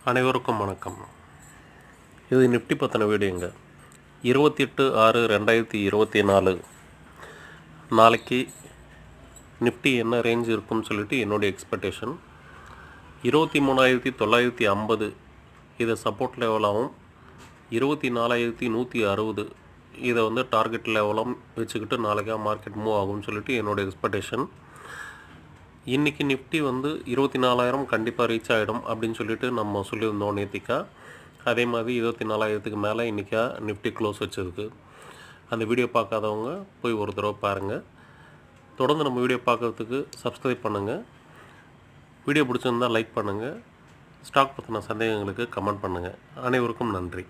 அனைவருக்கும் வணக்கம். இது நிஃப்டி பற்றின வீடியோங்க. 28/6/2024 நாளைக்கு நிஃப்டி என்ன ரேஞ்ச் இருக்குன்னு சொல்லிட்டு என்னுடைய எக்ஸ்பெக்டேஷன். 23,950 இதை சப்போர்ட் லெவலாகவும் 24,160 இதை டார்கெட் லெவலும் வச்சுக்கிட்டு நாளைக்காக மார்க்கெட் மூவ் ஆகும்னு சொல்லிட்டு என்னுடைய எக்ஸ்பெக்டேஷன். இன்றைக்கி நிஃப்டி 24,000 கண்டிப்பாக ரீச் ஆகிடும் அப்படின்னு சொல்லிட்டு நம்ம சொல்லியிருந்தோம் நேத்திக்கா. அதே மாதிரி 24,000க்கு மேலே இன்றைக்கா நிஃப்டி க்ளோஸ் வச்சுருக்கு. அந்த வீடியோ பார்க்காதவங்க போய் ஒரு தடவை பாருங்கள். தொடர்ந்து நம்ம வீடியோ பார்க்குறதுக்கு சப்ஸ்கிரைப் பண்ணுங்கள். வீடியோ பிடிச்சிருந்தால் லைக் பண்ணுங்கள். ஸ்டாக் பற்றின சந்தேகங்களுக்கு கமெண்ட் பண்ணுங்கள். அனைவருக்கும் நன்றி.